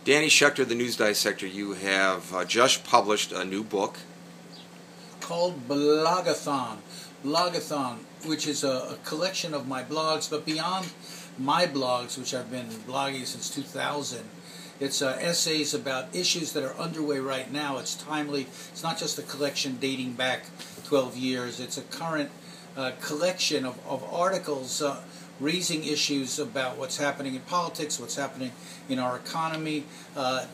Danny Schechter, the News Dissector, you have just published a new book called Blogathon. Blogathon, which is a collection of my blogs, but beyond my blogs, which I've been blogging since 2000, it's essays about issues that are underway right now. It's timely. It's not just a collection dating back 12 years. It's a current collection of articles raising issues about what's happening in politics, what's happening in our economy,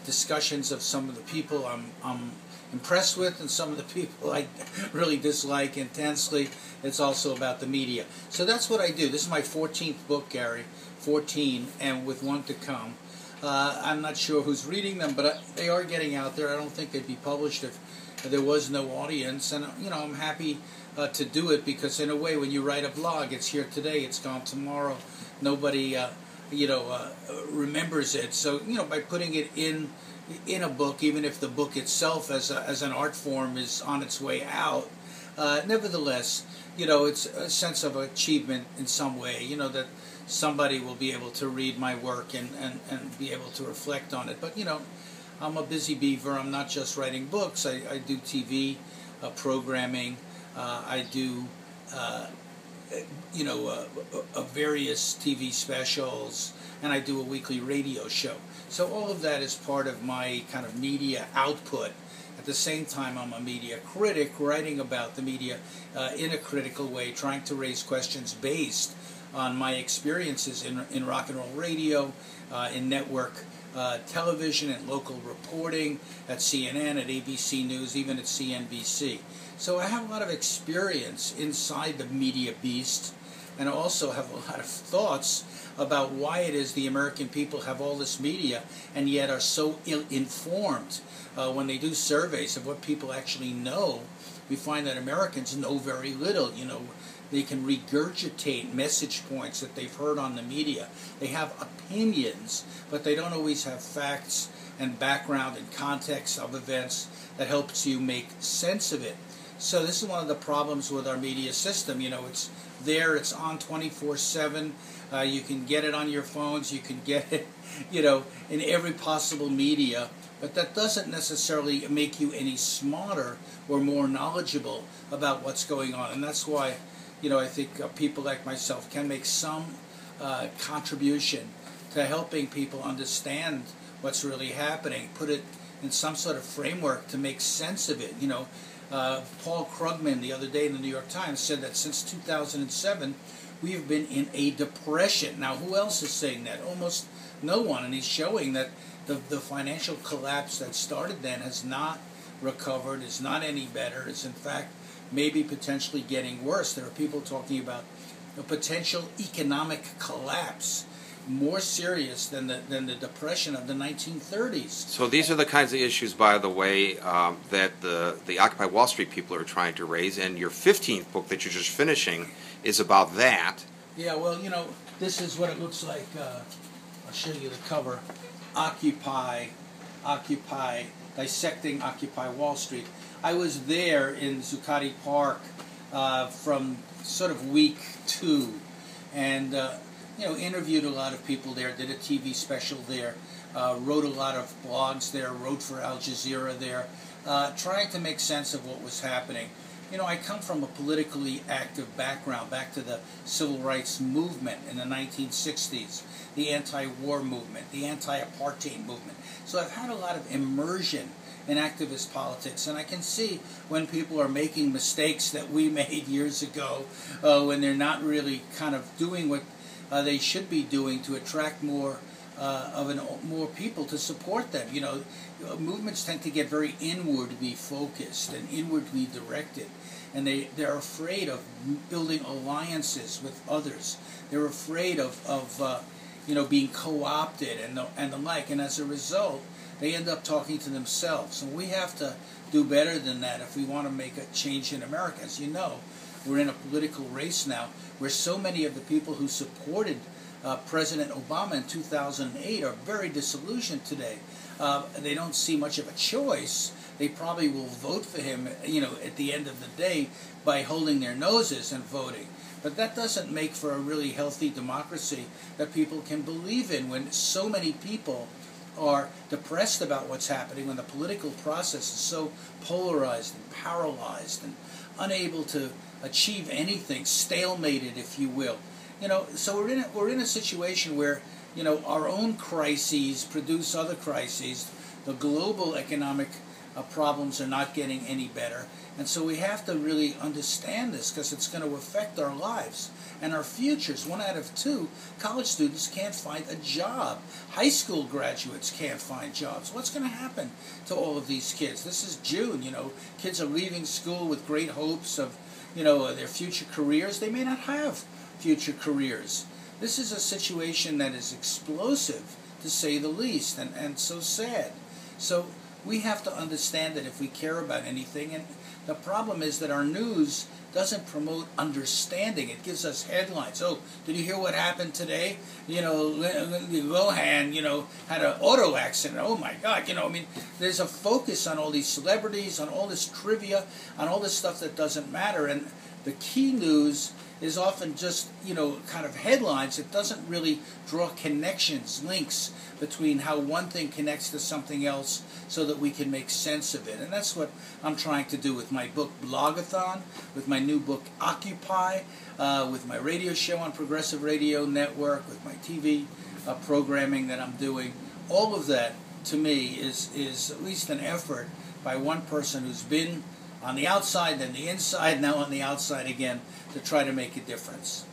discussions of some of the people I'm impressed with and some of the people I really dislike intensely. It's also about the media. So that's what I do. This is my 14th book, Gary, 14, and with one to come. I'm not sure who's reading them, but they are getting out there. I don't think they'd be published if there was no audience, and I'm happy to do it, because in a way, when you write a blog, it's here today, it's gone tomorrow. Nobody remembers it. So by putting it in a book, even if the book itself as an art form is on its way out, nevertheless, it's a sense of achievement in some way, that somebody will be able to read my work and be able to reflect on it. But I'm a busy beaver. I'm not just writing books. I do TV programming. I do various TV specials, and I do a weekly radio show. So all of that is part of my kind of media output. At the same time, I'm a media critic, writing about the media in a critical way, trying to raise questions based on my experiences in rock and roll radio, in network television and local reporting, at CNN, at ABC News, even at CNBC. So I have a lot of experience inside the media beast, and I also have a lot of thoughts about why it is the American people have all this media and yet are so ill-informed. When they do surveys of what people actually know, we find that Americans know very little. They can regurgitate message points that they've heard on the media. They have opinions, but they don't always have facts and background and context of events that helps you make sense of it. So this is one of the problems with our media system. It's there, it's on 24/7. You can get it on your phones, you can get it, in every possible media. But that doesn't necessarily make you any smarter or more knowledgeable about what's going on. And that's why I think people like myself can make some contribution to helping people understand what's really happening, put it in some sort of framework to make sense of it. Paul Krugman the other day in the New York Times said that since 2007, we have been in a depression. Now, who else is saying that? Almost no one. And he's showing that the financial collapse that started then has not recovered, is not any better, is in fact maybe potentially getting worse. There are people talking about a potential economic collapse, more serious than the depression of the 1930s. So these are the kinds of issues, by the way, that the Occupy Wall Street people are trying to raise, and your 15th book that you're just finishing is about that. Yeah, well, this is what it looks like. I'll show you the cover. Occupy, Dissecting Occupy Wall Street. I was there in Zuccotti Park from sort of week 2, and interviewed a lot of people there, did a TV special there, wrote a lot of blogs there, wrote for Al Jazeera there, trying to make sense of what was happening. I come from a politically active background, back to the civil rights movement in the 1960s, the anti-war movement, the anti-apartheid movement. So I've had a lot of immersion in activist politics, and I can see when people are making mistakes that we made years ago, when they're not really kind of doing what they should be doing to attract more people to support them. Movements tend to get very inwardly focused and inwardly directed, and they're afraid of building alliances with others. They're afraid of being co-opted and the like, and as a result, they end up talking to themselves. And we have to do better than that if we want to make a change in America. As you know, we're in a political race now where so many of the people who supported President Obama in 2008 are very disillusioned today. They don't see much of a choice. They probably will vote for him, at the end of the day by holding their noses and voting. But that doesn't make for a really healthy democracy that people can believe in when so many people are depressed about what's happening, when the political process is so polarized and paralyzed and unable to achieve anything, stalemated, if you will. So we're in a situation where, our own crises produce other crises. The global economic problems are not getting any better. And so we have to really understand this, because it's going to affect our lives and our futures. 1 out of 2 college students can't find a job. High school graduates can't find jobs. What's going to happen to all of these kids? This is June, kids are leaving school with great hopes of, their future careers. They may not have future careers. This is a situation that is explosive, to say the least, and so sad. So we have to understand that if we care about anything, and the problem is that our news doesn't promote understanding. It gives us headlines. Oh, did you hear what happened today? Lohan, had an auto accident. Oh my God, there's a focus on all these celebrities, on all this trivia, on all this stuff that doesn't matter. And the key news is often just, kind of headlines. It doesn't really draw connections, links between how one thing connects to something else, so that we can make sense of it. And that's what I'm trying to do with my book Blogathon, with my new book Occupy, with my radio show on Progressive Radio Network, with my TV programming that I'm doing. All of that, to me, is at least an effort by one person who's been on the outside, then the inside, now on the outside again, to try to make a difference.